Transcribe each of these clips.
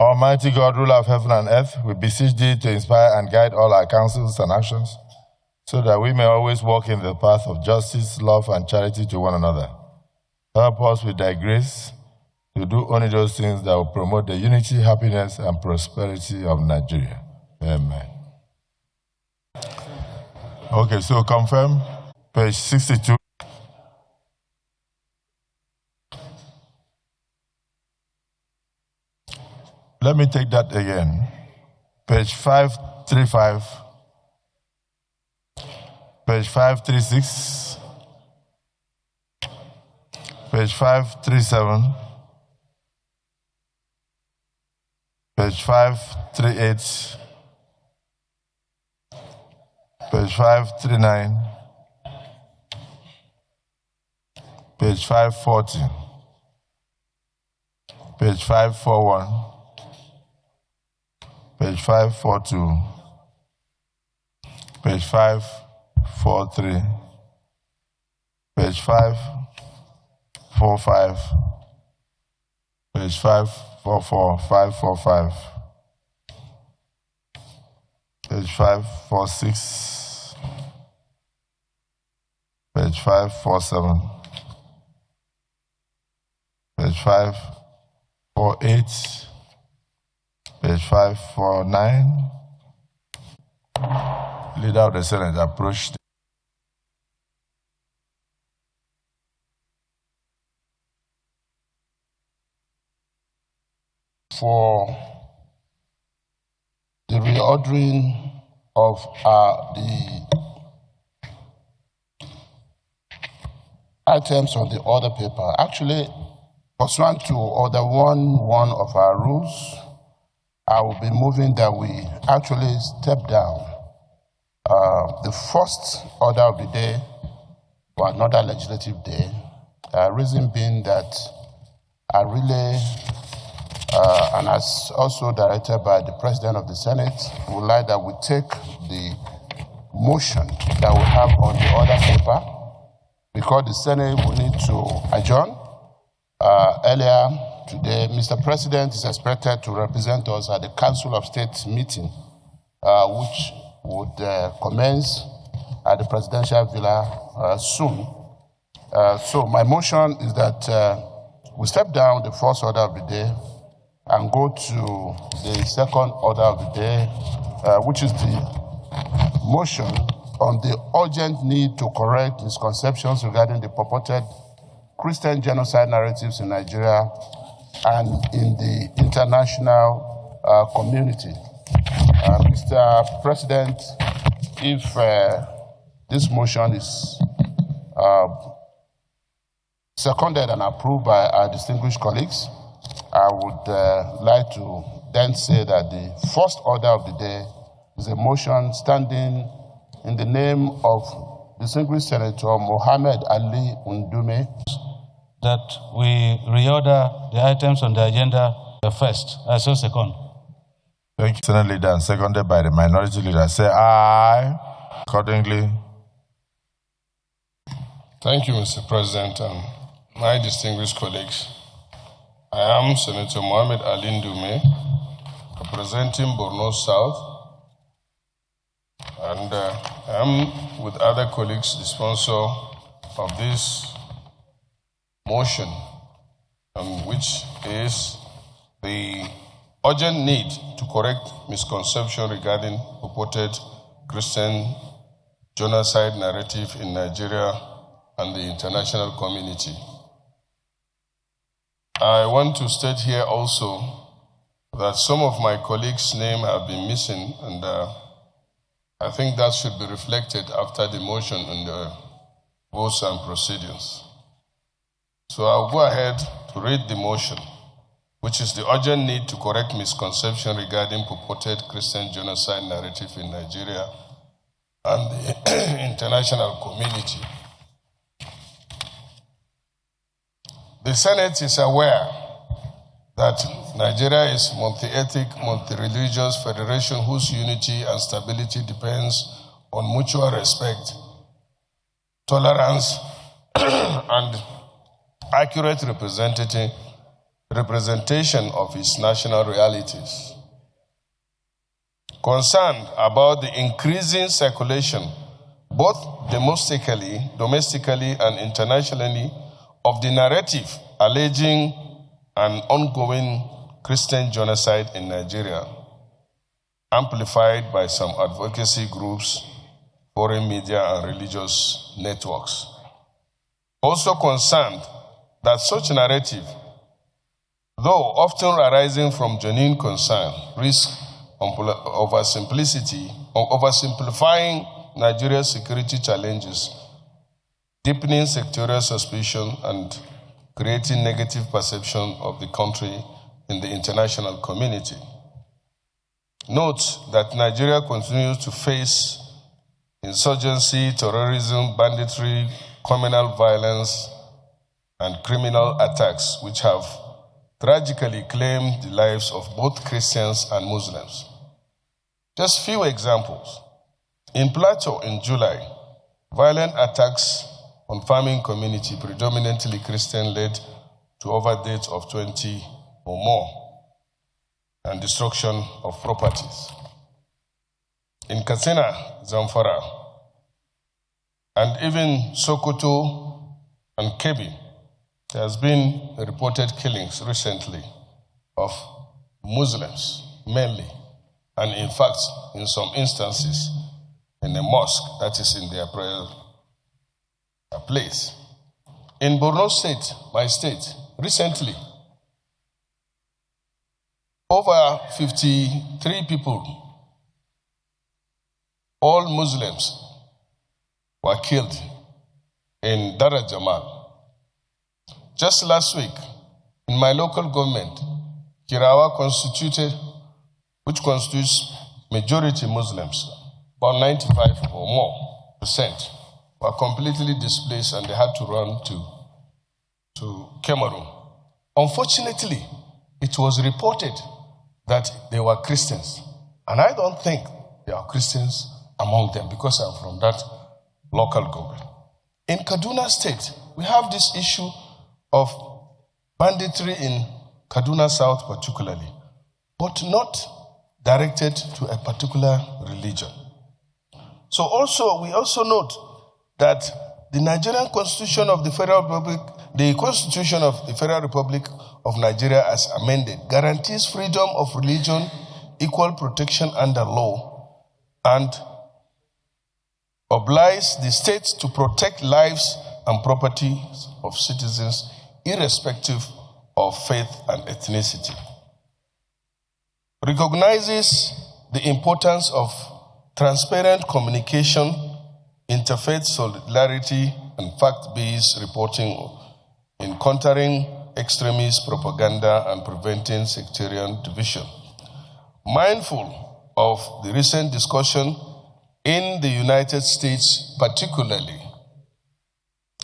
Almighty God, ruler of heaven and earth, we beseech thee to inspire and guide all our counsels and actions, so that we may always walk in the path of justice, love, and charity to one another. Help us with thy grace to do only those things that will promote the unity, happiness, and prosperity of Nigeria. Amen. Okay, so confirm, page 62. Let me take that again. Page 535, page 536, page 537, page 538, page 539, page 540, page 541, page 542, page 543, page 545, page 544, 545, page 546, page 547, page 548, page 549, Leader of the Senate approached. For the reordering of the items on the order paper, actually, pursuant to Order 1.1 of our rules, I will be moving that we actually step down the first order of the day for another legislative day. Reason being that I really, and as also directed by the President of the Senate, would like that we take the motion that we have on the order paper, because the Senate will need to adjourn. Earlier today, Mr. President is expected to represent us at the Council of State meeting, which would commence at the Presidential Villa soon. So my motion is that we step down the first order of the day and go to the second order of the day, which is the motion on the urgent need to correct misconceptions regarding the purported Christian genocide narratives in Nigeria and in the international community. Mr. President, if this motion is seconded and approved by our distinguished colleagues, I would like to then say that the first order of the day is a motion standing in the name of distinguished Senator Mohammed Ali Ndume, that we reorder the items on the agenda first. I so second. Thank you, Senate Leader, and seconded by the Minority Leader. Say aye. Accordingly. Thank you, Mr. President, and my distinguished colleagues. I am Senator Mohammed Ali Ndume, representing Borno South, and I am, with other colleagues, the sponsor of this motion, which is the urgent need to correct misconception regarding purported Christian genocide narrative in Nigeria and the international community. I want to state here also that some of my colleagues' names have been missing, and I think that should be reflected after the motion in the votes and proceedings. So I'll go ahead to read the motion, which is the urgent need to correct misconception regarding purported Christian genocide narrative in Nigeria and the international community. The Senate is aware that Nigeria is a multi-ethnic, multi-religious federation whose unity and stability depends on mutual respect, tolerance, and accurate representation of its national realities. Concerned about the increasing circulation, both domestically and internationally, of the narrative alleging an ongoing Christian genocide in Nigeria, amplified by some advocacy groups, foreign media, and religious networks. Also concerned that such narrative, though often arising from genuine concern, risks oversimplifying Nigeria's security challenges, deepening sectorial suspicion, and creating negative perception of the country in the international community. Note that Nigeria continues to face insurgency, terrorism, banditry, communal violence, and criminal attacks, which have tragically claimed the lives of both Christians and Muslims. Just few examples. In Plateau in July, violent attacks on farming community, predominantly Christian, led to over deaths of 20 or more and destruction of properties. In Katsina, Zamfara, and even Sokoto and Kebbi, there has been reported killings recently of Muslims, mainly, and in fact, in some instances, in a mosque that is in their prayer place. In Borno State, my state, recently, over 53 people, all Muslims, were killed in Dar es Jamal. Just last week, in my local government, Kirawa which constitutes majority Muslims, about 95 or more %, were completely displaced and they had to run to Cameroon. Unfortunately, it was reported that they were Christians. And I don't think there are Christians among them because I'm from that local government. In Kaduna State, we have this issue of banditry in Kaduna South particularly, but not directed to a particular religion. So we also note that the Nigerian Constitution of the Federal Republic, the Constitution of the Federal Republic of Nigeria as amended, guarantees freedom of religion, equal protection under law, and obliges the states to protect lives and property of citizens irrespective of faith and ethnicity. Recognizes the importance of transparent communication, interfaith solidarity, and fact-based reporting in countering extremist propaganda and preventing sectarian division. Mindful of the recent discussion in the United States particularly,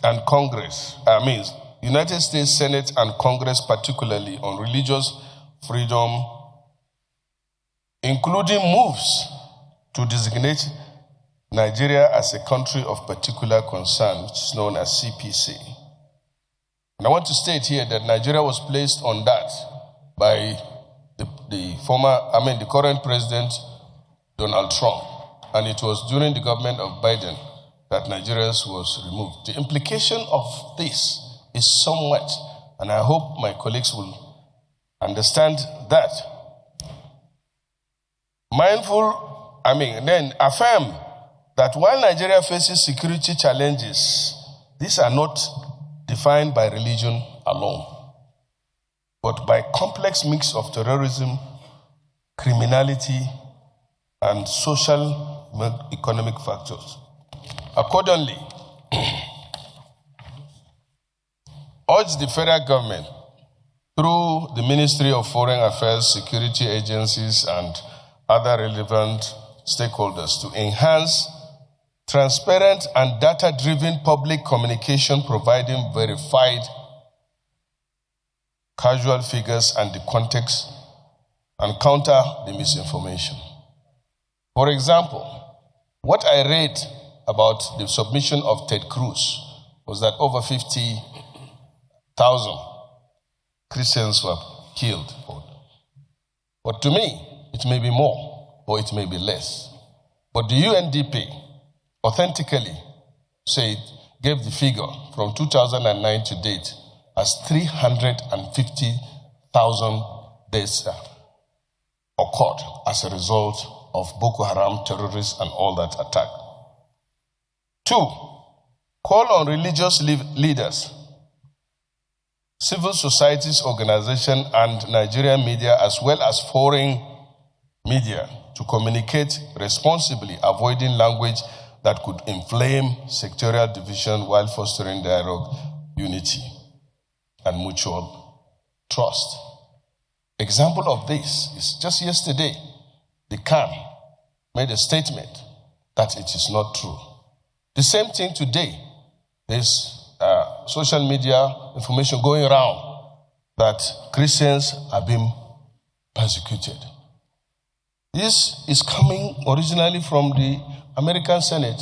and United States Senate and Congress particularly on religious freedom, including moves to designate Nigeria as a country of particular concern, which is known as CPC. And I want to state here that Nigeria was placed on that by the current president, Donald Trump. And it was during the government of Biden that Nigeria was removed. The implication of this is somewhat, and I hope my colleagues will understand that. Then affirm that while Nigeria faces security challenges, these are not defined by religion alone, but by complex mix of terrorism, criminality, and social economic factors. Accordingly, urge the federal government through the Ministry of Foreign Affairs, security agencies, and other relevant stakeholders to enhance transparent and data-driven public communication, providing verified casual figures and the context, and counter the misinformation. For example, what I read about the submission of Ted Cruz was that over 50,000 Christians were killed. But to me, it may be more or it may be less. But the UNDP authentically gave the figure from 2009 to date as 350,000 deaths occurred as a result of Boko Haram terrorists and all that attack. 2, call on religious leaders, civil societies organizations, and Nigerian media, as well as foreign media, to communicate responsibly, avoiding language that could inflame sectorial division while fostering dialogue, unity, and mutual trust. Example of this is just yesterday, the CAN made a statement that it is not true. The same thing today. There's social media information going around that Christians are being persecuted. This is coming originally from the American Senate,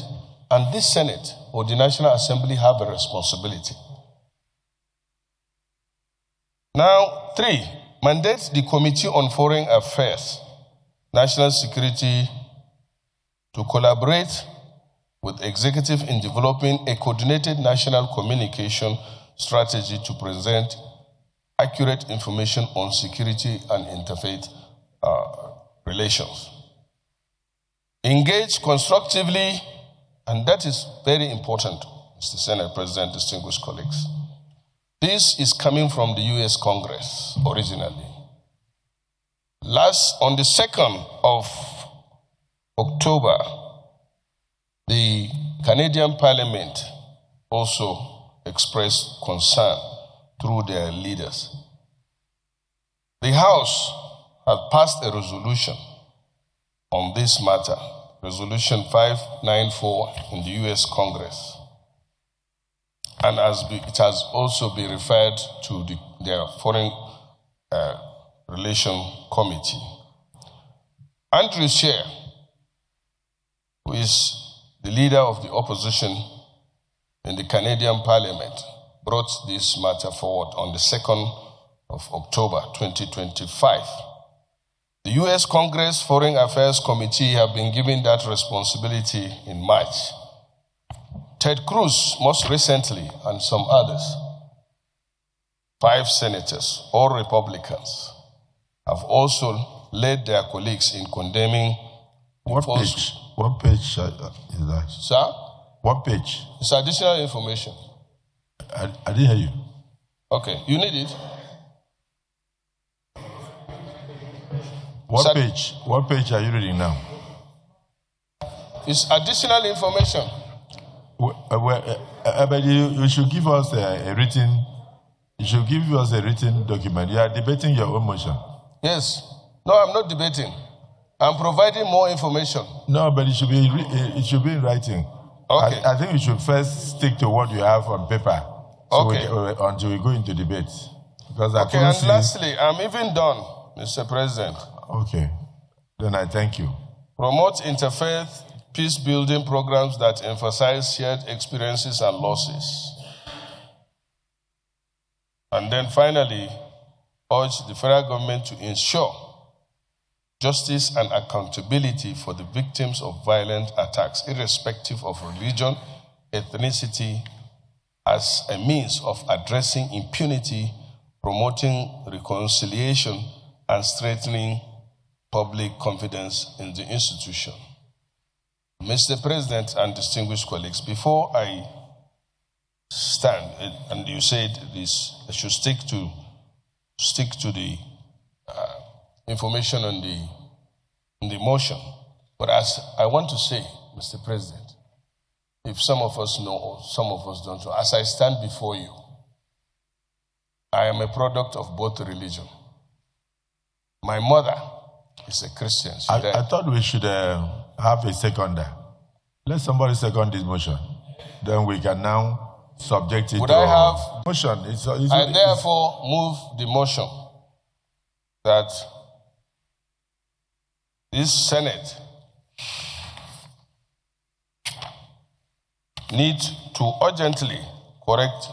and this Senate or the National Assembly have a responsibility. Now, 3, mandate the Committee on Foreign Affairs, National Security to collaborate with executive in developing a coordinated national communication strategy to present accurate information on security and interfaith relations. Engage constructively, and that is very important, Mr. Senate President, distinguished colleagues. This is coming from the US Congress originally. On the 2nd of October, the Canadian Parliament also expressed concern through their leaders. The House have passed a resolution on this matter, Resolution 594 in the US Congress, and it has also been referred to their Foreign Relation Committee. Andrew Scheer, who is the leader of the opposition in the Canadian Parliament, brought this matter forward on the 2nd of October 2025. The U.S. Congress Foreign Affairs Committee have been given that responsibility in March. Ted Cruz, most recently, and some others, 5 senators, all Republicans, have also led their colleagues in condemning. What page? What page is that? Sir? What page? It's additional information. I didn't hear you. Okay, you need it. What page? What page are you reading now? It's additional information. But you should give us a written. You should give us a written document. You are debating your own motion. Yes. No, I'm not debating. I'm providing more information. No, but it should be in writing. Okay. I think we should first stick to what you have on paper. So okay. Until we go into debate. Because okay, and lastly, I'm even done, Mr. President. Okay. Then I thank you. Promote interfaith peace-building programs that emphasize shared experiences and losses. And then finally, urge the federal government to ensure justice and accountability for the victims of violent attacks, irrespective of religion, ethnicity, as a means of addressing impunity, promoting reconciliation, and strengthening public confidence in the institution. Mr. President and distinguished colleagues, before I stand, and you said this, I should stick to the information on the motion. But as I want to say, Mr. President, if some of us know or some of us don't know, as I stand before you, I am a product of both religion. My mother is a Christian. I thought we should have a seconder. Let somebody second this motion. Then we can now subject it to I have motion. I therefore move the motion that this Senate needs to urgently correct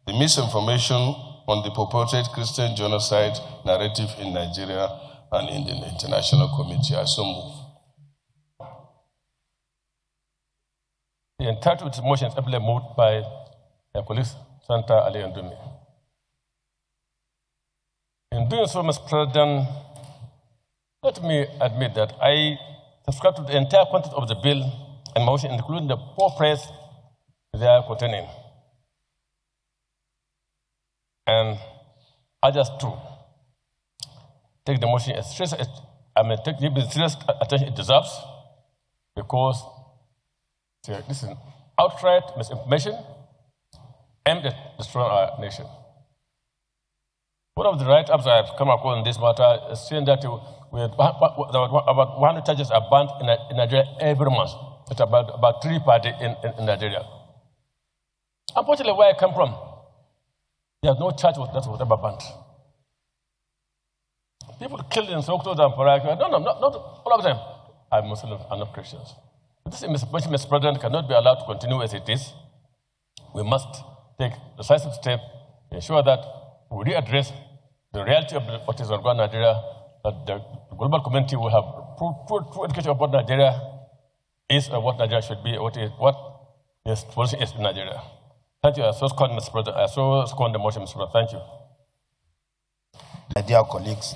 the misinformation on the purported Christian genocide narrative in Nigeria and in the international community. I so move. The entirety of the motion is ably moved by my colleague, Senator Ali Ndumi. In doing so, Mr. President, let me admit that I subscribe to the entire content of the bill and motion, including the poor praise they are containing. And I just too take the motion as serious as give the serious attention it deserves, because this is outright misinformation aimed at destroying our nation. One of the write-ups I have come across in this matter is saying that about 100 churches are banned in Nigeria every month. It's about 3 per day in Nigeria. Unfortunately, where I come from, there's no church that was ever banned. People killed in Sokoto and Parag. No, not all of them are Muslims and not Christians. This information, Mr. President, cannot be allowed to continue as it is. We must take decisive steps to ensure that we readdress the reality of what is ongoing in Nigeria, that the global community will have true education of what Nigeria is and what Nigeria should be, what its policy is in Nigeria. Thank you. I so second, Mr. President. I so second the motion, Mr. President. Thank you. My dear colleagues,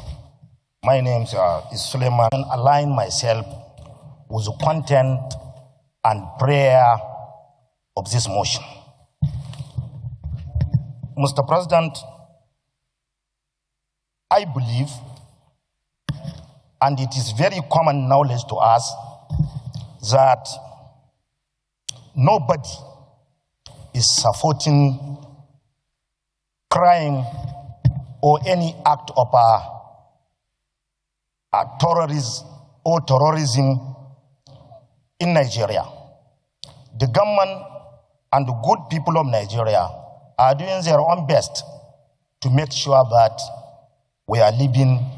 my name is Suleiman. I align myself with the content and prayer of this motion. Mr. President, I believe, and it is very common knowledge to us, that nobody is supporting crime or any act of terrorism in Nigeria. The government and the good people of Nigeria are doing their own best to make sure that we are living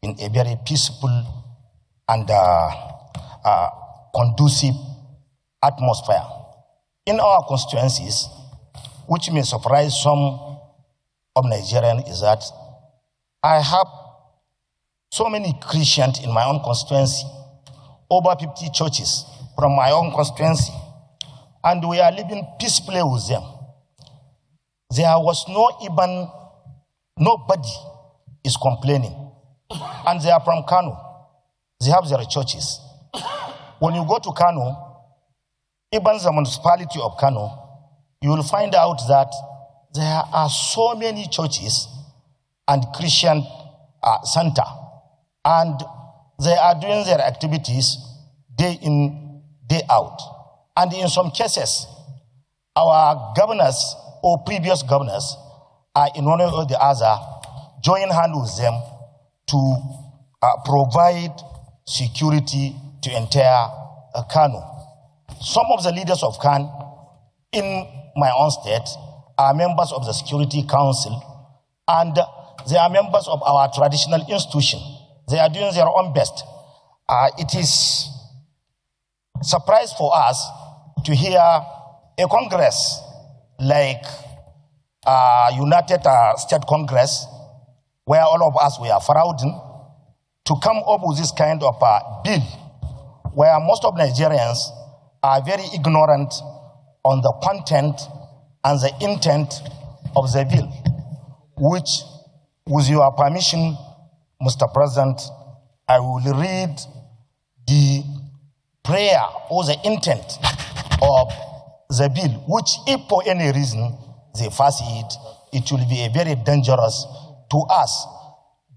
in a very peaceful and conducive atmosphere. In our constituencies, which may surprise some of Nigerians, is that I have so many Christians in my own constituency, over 50 churches from my own constituency, and we are living peacefully with them. There was nobody is complaining. And they are from Kano. They have their churches. When you go to Kano, even the municipality of Kano, you will find out that there are so many churches and Christian center, and they are doing their activities day in, day out. And in some cases, our governors or previous governors are in one way or the other join hands with them to provide security to entire Kano. Some of the leaders of Kano in my own state are members of the Security Council, and they are members of our traditional institution. They are doing their own best. It is a surprise for us to hear a Congress like United States Congress, where all of us were frauding, to come up with this kind of bill, where most of Nigerians are very ignorant on the content and the intent of the bill, which, with your permission, Mr. President, I will read the prayer or the intent of the bill, which if for any reason they pass it, it will be a very dangerous to us,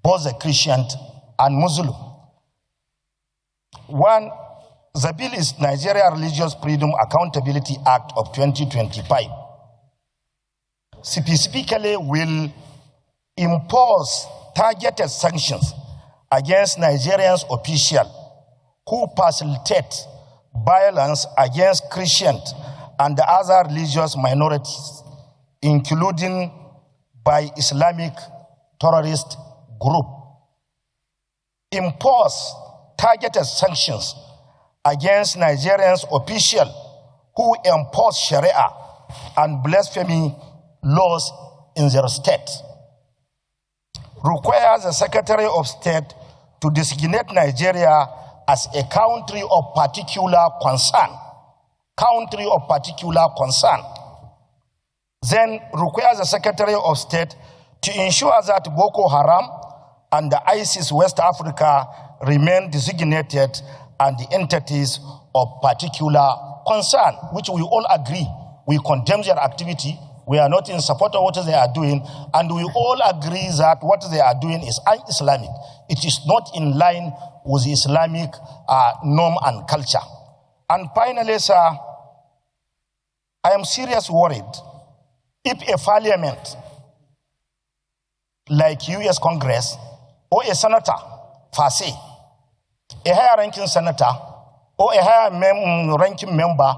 both the Christian and Muslim. One, the bill is Nigeria Religious Freedom Accountability Act of 2025. Specifically will impose targeted sanctions against Nigerians officials who facilitate violence against Christians and other religious minorities, including by Islamic terrorist group. Impose targeted sanctions against Nigerians officials who impose Sharia and blasphemy laws in their state. requires the Secretary of State to designate Nigeria as a country of particular concern. Country of particular concern. Then requires the Secretary of State to ensure that Boko Haram and the ISIS West Africa remain designated and the entities of particular concern, which we all agree. We condemn their activity. We are not in support of what they are doing, and we all agree that what they are doing is un-Islamic. It is not in line with Islamic norm and culture. And finally, sir, I am seriously worried if a parliament like US Congress or a senator, per se, a higher ranking senator or a higher ranking member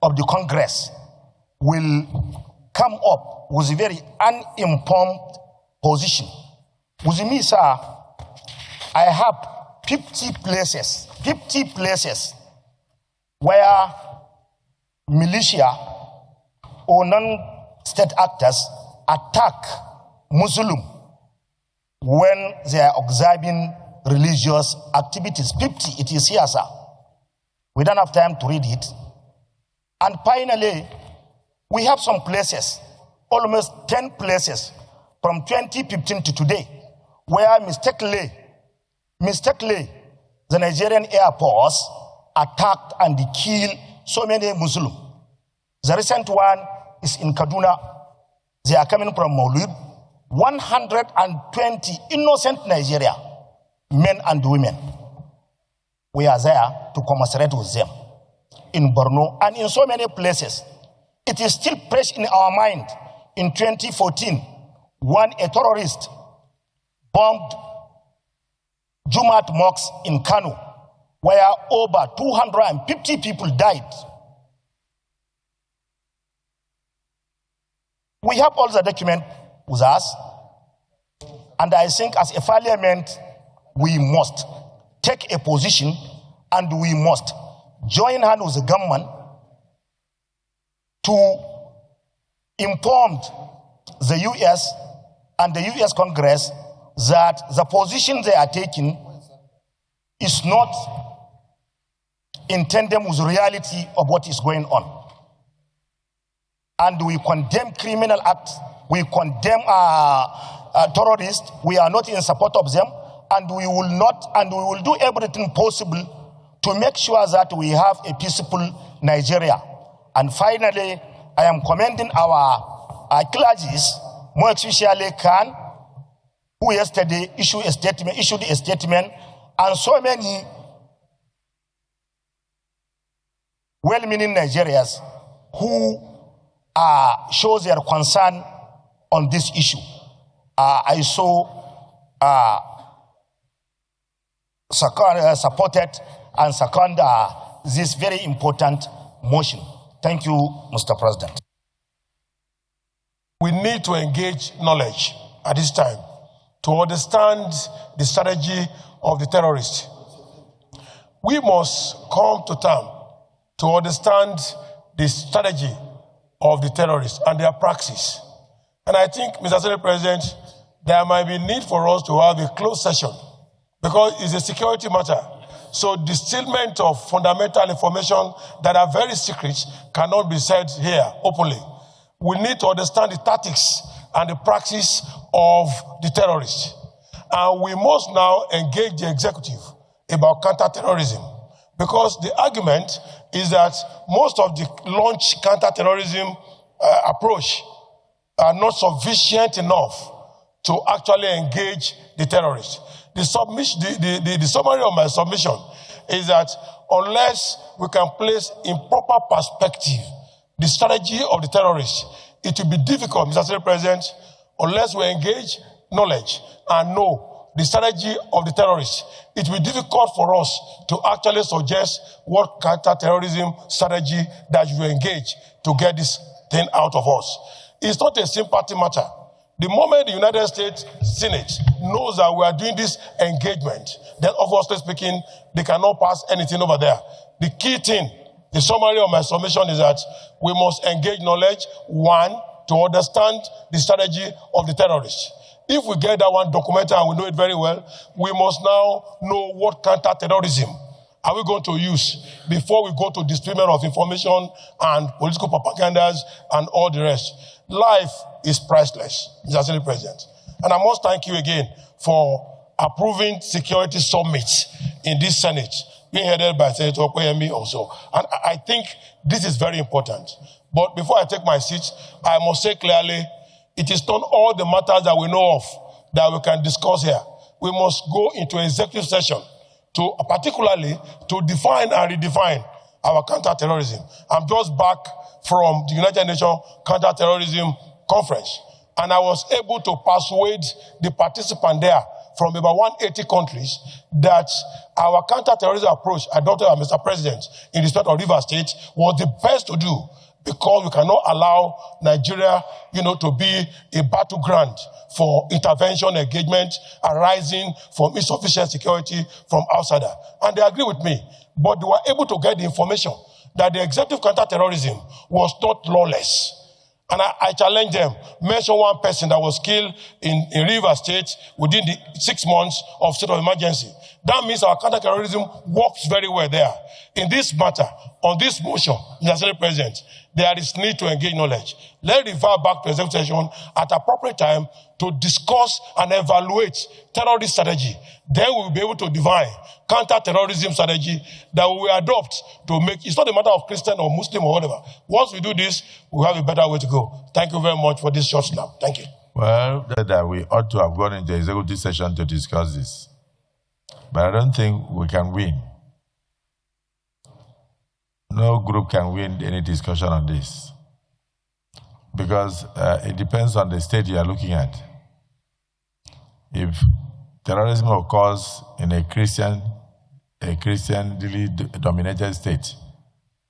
of the Congress will come up with a very uninformed position. With me, sir, I have 50 places where militia or non-state actors attack Muslim when they are observing religious activities. 50, it is here, sir. We don't have time to read it. And finally, we have some places, almost 10 places from 2015 to today, where mistakenly, the Nigerian Air Force attacked and killed so many Muslims. The recent one is in Kaduna. They are coming from Maulud. 120 innocent Nigeria, men and women. We are there to commiserate with them in Borno and in so many places. It is still fresh in our mind. In 2014, a terrorist bombed Jumat mosque in Kano, where over 250 people died. We have all the documents with us, and I think as a parliament, we must take a position and we must join hands with the government to inform the US and the US Congress that the position they are taking is not in tandem with the reality of what is going on. And we condemn criminal acts, we condemn terrorists, we are not in support of them, and we will do everything possible to make sure that we have a peaceful Nigeria. And finally, I am commending our clergies, more especially Khan, who yesterday issued a statement, and so many well-meaning Nigerians who show their concern on this issue. I supported and second this very important motion. Thank you, Mr. President. We need to engage knowledge at this time to understand the strategy of the terrorists. We must come to terms to understand the strategy of the terrorists and their praxis. And I think, Mr. Senate President, there might be need for us to have a closed session because it's a security matter. So distilment of fundamental information that are very secret cannot be said here openly. We need to understand the tactics and the praxis of the terrorists. And we must now engage the executive about counterterrorism, because the argument is that most of the launch counterterrorism approach are not sufficient enough to actually engage the terrorists. The summary of my submission is that unless we can place in proper perspective the strategy of the terrorists, it will be difficult, Mr. Senate President, unless we engage knowledge and know the strategy of the terrorists. It will be difficult for us to actually suggest what counter-terrorism strategy that you engage to get this thing out of us. It's not a sympathy matter. The moment the United States Senate knows that we are doing this engagement, then obviously speaking, they cannot pass anything over there. The key thing, the summary of my submission is that we must engage knowledge, one, to understand the strategy of the terrorists. if we get that one documented and we know it very well, we must now know what counter-terrorism are we going to use before we go to displacement of information and political propagandas and all the rest. Life is priceless, Mr. Senate President. And I must thank you again for approving security summits in this Senate, being headed by Senator Okoyemi also. And I think this is very important. But before I take my seat, I must say clearly, it is not all the matters that we know of that we can discuss here. We must go into executive session to particularly to define and redefine our counterterrorism. I'm just back from the United Nations Counterterrorism Conference, and I was able to persuade the participants there from about 180 countries that our counterterrorism approach adopted by Mr. President in respect of Rivers State was the best to do, because we cannot allow Nigeria, to be a battleground for intervention engagement arising from insufficient security from outsider. And they agree with me, but they were able to get the information that the executive counterterrorism was not lawless. And I challenge them. Mention one person that was killed in Rivers State within the 6 months of state of emergency. That means our counterterrorism works very well there. In this matter, on this motion, Mr. Senate President, there is need to engage knowledge. Let's revert back to executive session at appropriate time to discuss and evaluate terrorist strategy. Then we will be able to define counter-terrorism strategy that we will adopt to make, it's not a matter of Christian or Muslim or whatever. Once we do this, we have a better way to go. Thank you very much for this short snap. Thank you. Well, that we ought to have gone into executive session to discuss this. But I don't think we can win. No group can win any discussion on this, because it depends on the state you are looking at. If terrorism occurs in a Christianly dominated state,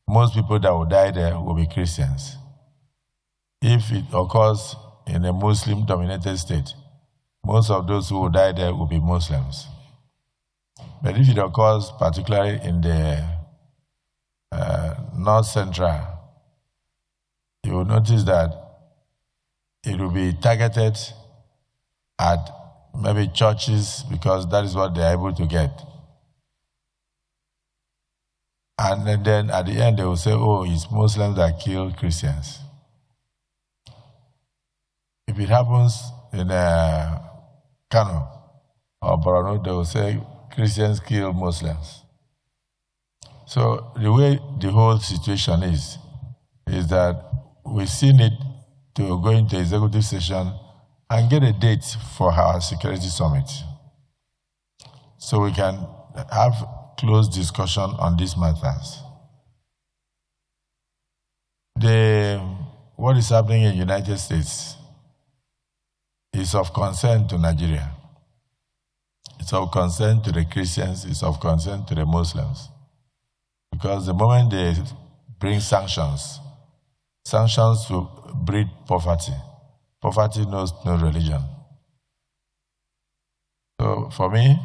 most people that will die there will be Christians. If it occurs in a Muslim-dominated state, most of those who will die there will be Muslims. But if it occurs particularly in the North Central, you will notice that it will be targeted at maybe churches, because that is what they are able to get. And then at the end they will say, oh, it's Muslims that kill Christians. If it happens in Kano or Borno, they will say Christians kill Muslims. So the way the whole situation is that we still need to go into executive session and get a date for our security summit, so we can have close discussion on these matters. What is happening in the United States is of concern to Nigeria. It's of concern to the Christians, it's of concern to the Muslims. Because the moment they bring sanctions will breed poverty. Poverty knows no religion. So for me,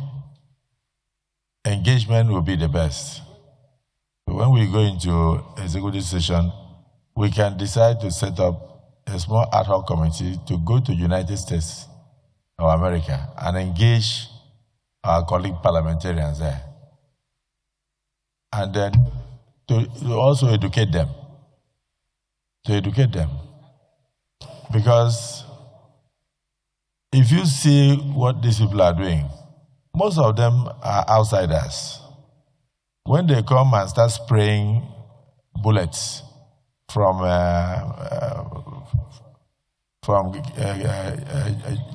engagement will be the best. So when we go into executive session, we can decide to set up a small ad hoc committee to go to the United States of America and engage our colleague parliamentarians there. And then to also educate them. Because if you see what these people are doing, most of them are outsiders. When they come and start spraying bullets from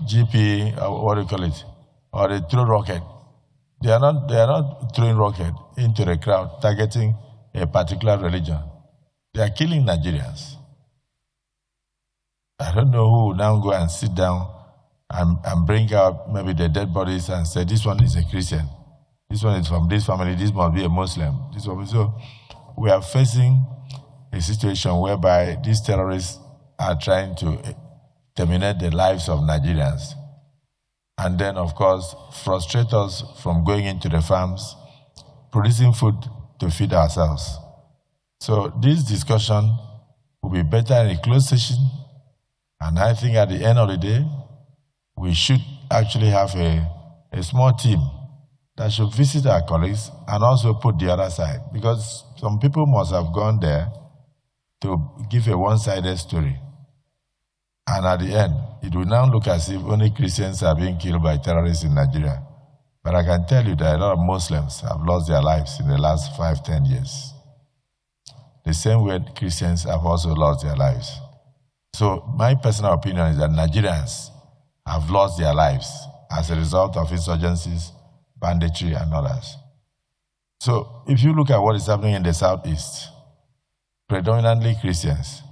GP, or what do you call it, or they throw rocket, they are not throwing rocket into the crowd, targeting a particular religion. They are killing Nigerians. I don't know who will now go and sit down and bring out maybe the dead bodies and say, this one is a Christian, this one is from this family, this must be a Muslim. So we are facing a situation whereby these terrorists are trying to terminate the lives of Nigerians. And then, of course, frustrate us from going into the farms, producing food to feed ourselves. So this discussion will be better in a closed session. And I think at the end of the day, we should actually have a small team that should visit our colleagues and also put the other side, because some people must have gone there to give a one-sided story. And at the end, it will now look as if only Christians are being killed by terrorists in Nigeria. But I can tell you that a lot of Muslims have lost their lives in the last 5-10 years. The same way Christians have also lost their lives. So my personal opinion is that Nigerians have lost their lives as a result of insurgencies, banditry, and others. So if you look at what is happening in the Southeast, predominantly Christians,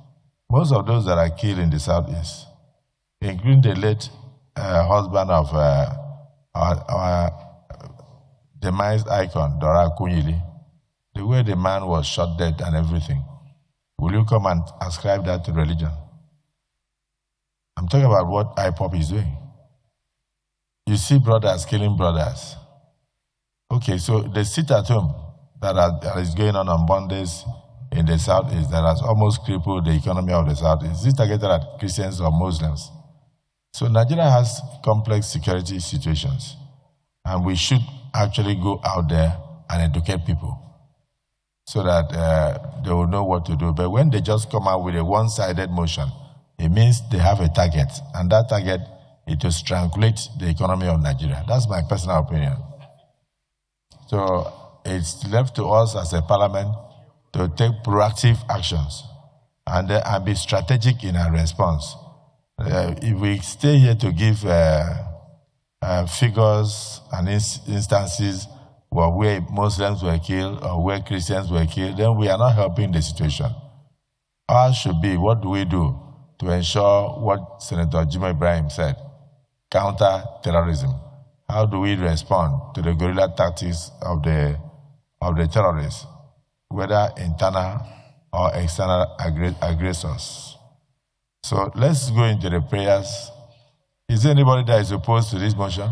most of those that are killed in the Southeast, including the late husband of our demised icon, Dora Akunyili, the way the man was shot dead and everything, will you come and ascribe that to religion? I'm talking about what IPOP is doing. You see brothers killing brothers. Okay, so the sit-at-home that is going on Mondays in the Southeast that has almost crippled the economy of the Southeast, is it targeted at Christians or Muslims? So Nigeria has complex security situations, and we should actually go out there and educate people so that they will know what to do. But when they just come out with a one-sided motion, it means they have a target, and that target is to strangulate the economy of Nigeria. That's my personal opinion. So it's left to us as a parliament to take proactive actions and be strategic in our response. If we stay here to give figures and instances where Muslims were killed or where Christians were killed, then we are not helping the situation. Ours should be, what do we do to ensure what Senator Jimoh Ibrahim said, counter terrorism? How do we respond to the guerrilla tactics of the terrorists, whether internal or external aggressors? So let's go into the prayers. Is there anybody that is opposed to this motion?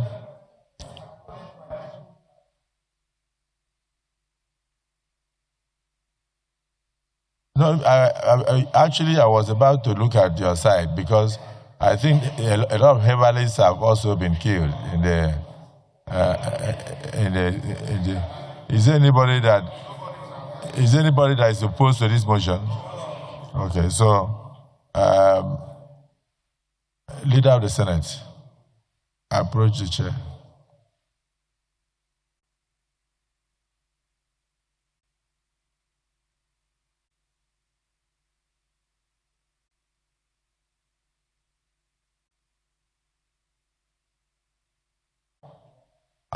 No, I was about to look at your side because I think a lot of Heavenlies have also been killed in the. Is there anybody that is opposed to this motion? Okay, so Leader of the Senate, approach the chair.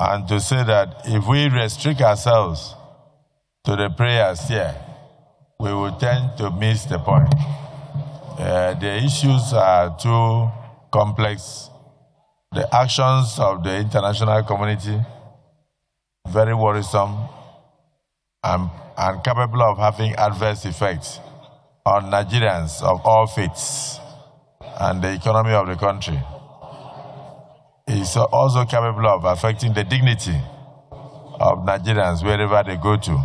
And to say that if we restrict ourselves to the prayers here, we will tend to miss the point. The issues are too complex. The actions of the international community, very worrisome and capable of having adverse effects on Nigerians of all faiths and the economy of the country. Is also capable of affecting the dignity of Nigerians wherever they go to.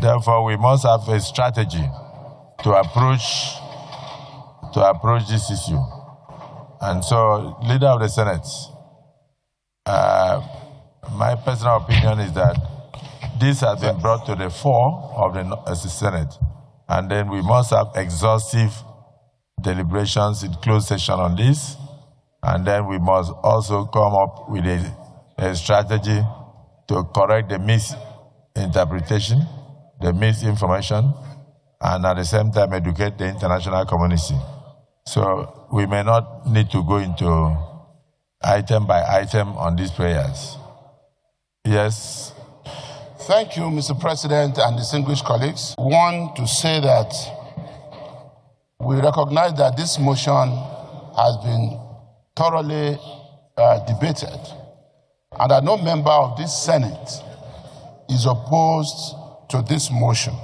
Therefore, we must have a strategy to approach this issue. And so, Leader of the Senate, my personal opinion is that this has been brought to the fore of the Senate, and then we must have exhaustive deliberations in closed session on this. And then we must also come up with a strategy to correct the misinterpretation, the misinformation, and at the same time educate the international community. So we may not need to go into item by item on these prayers. Yes? Thank you, Mr. President and distinguished colleagues. I want to say that we recognize that this motion has been thoroughly debated, and that no member of this Senate is opposed to this motion.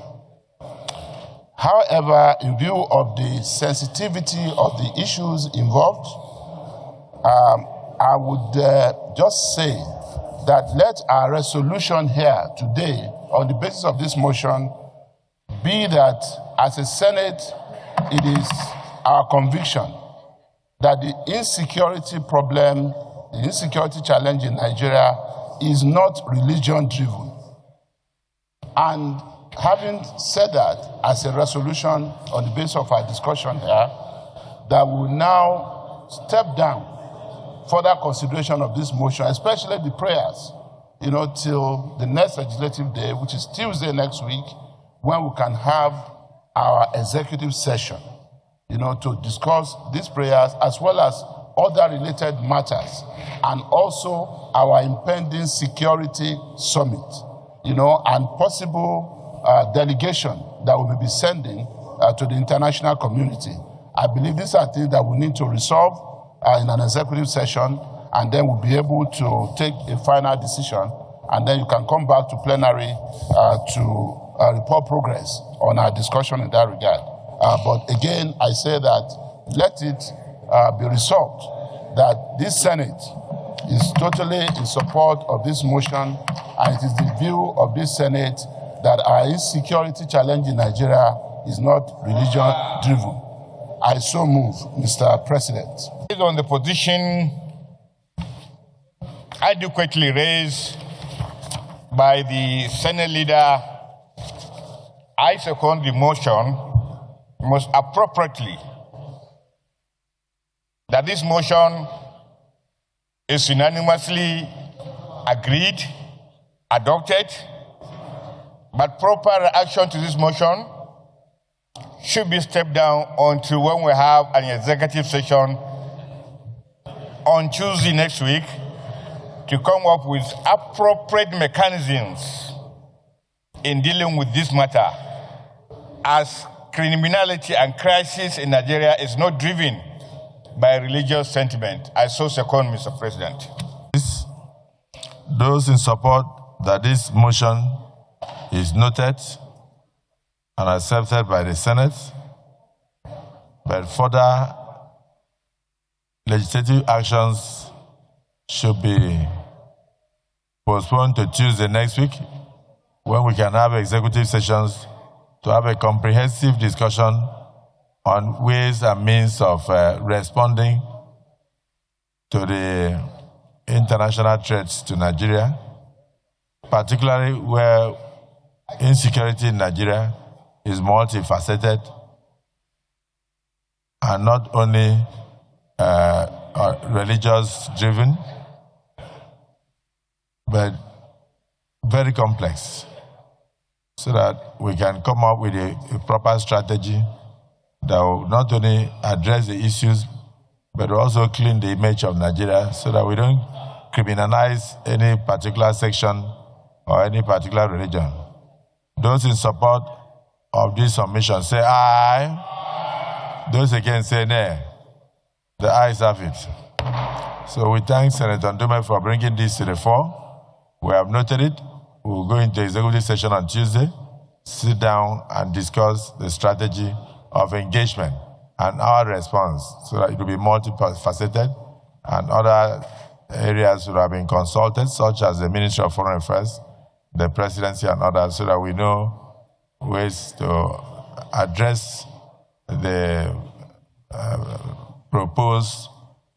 However, in view of the sensitivity of the issues involved, I would just say that let our resolution here today on the basis of this motion be that as a Senate, it is our conviction that the insecurity problem, the insecurity challenge in Nigeria is not religion-driven. And having said that, as a resolution on the basis of our discussion here, that we will now step down further consideration of this motion, especially the prayers, till the next legislative day, which is Tuesday next week, when we can have our executive session, to discuss these prayers as well as other related matters, and also our impending security summit, and possible delegation that we will be sending to the international community. I believe these are things that we need to resolve in an executive session, and then we'll be able to take a final decision, and then you can come back to plenary to report progress on our discussion in that regard. But again, I say that let it be resolved that this Senate is totally in support of this motion, and it is the view of this Senate that our insecurity challenge in Nigeria is not religion-driven. I so move, Mr. President. Based on the position adequately raised by the Senate leader, I second the motion most appropriately that this motion is unanimously agreed, adopted, but proper reaction to this motion should be stepped down until when we have an executive session on Tuesday next week to come up with appropriate mechanisms in dealing with this matter, as criminality and crisis in Nigeria is not driven by religious sentiment. I so second, Mr. President. Those in support that this motion is noted and accepted by the Senate, but further legislative actions should be postponed to Tuesday next week, when we can have executive sessions to have a comprehensive discussion on ways and means of responding to the international threats to Nigeria, particularly where insecurity in Nigeria is multifaceted and not only religious-driven, but very complex, so that we can come up with a proper strategy that will not only address the issues, but also clean the image of Nigeria, so that we don't criminalize any particular section or any particular religion. Those in support of this submission say aye. Those against say nay. The ayes have it. So we thank Senator Ndume for bringing this to the fore. We have noted it. We will go into executive session on Tuesday, sit down and discuss the strategy of engagement and our response, so that it will be multifaceted, and other areas would have been consulted, such as the Ministry of Foreign Affairs, the Presidency, and others, so that we know ways to address the proposed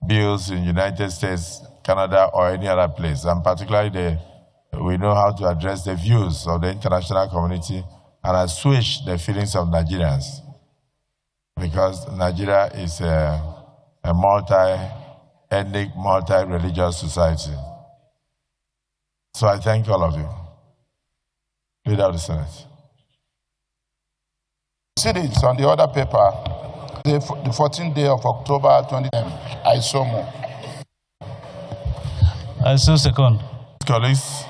bills in the United States, Canada, or any other place, and particularly we know how to address the views of the international community and assuage the feelings of Nigerians, because Nigeria is a multi-ethnic, multi-religious society. So I thank all of you. Leader of the Senate. Proceedings on the other paper, the 14th day of October 2010. I so move. I so second. Colleagues,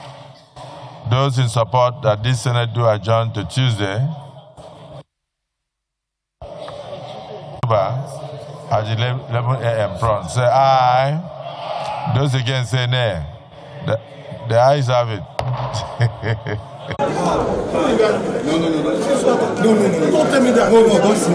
those in support that this Senate do adjourn to Tuesday at 11 a.m. prompt, say aye. Those against say nay. The ayes have it. No. Don't tell me that. No, don't see.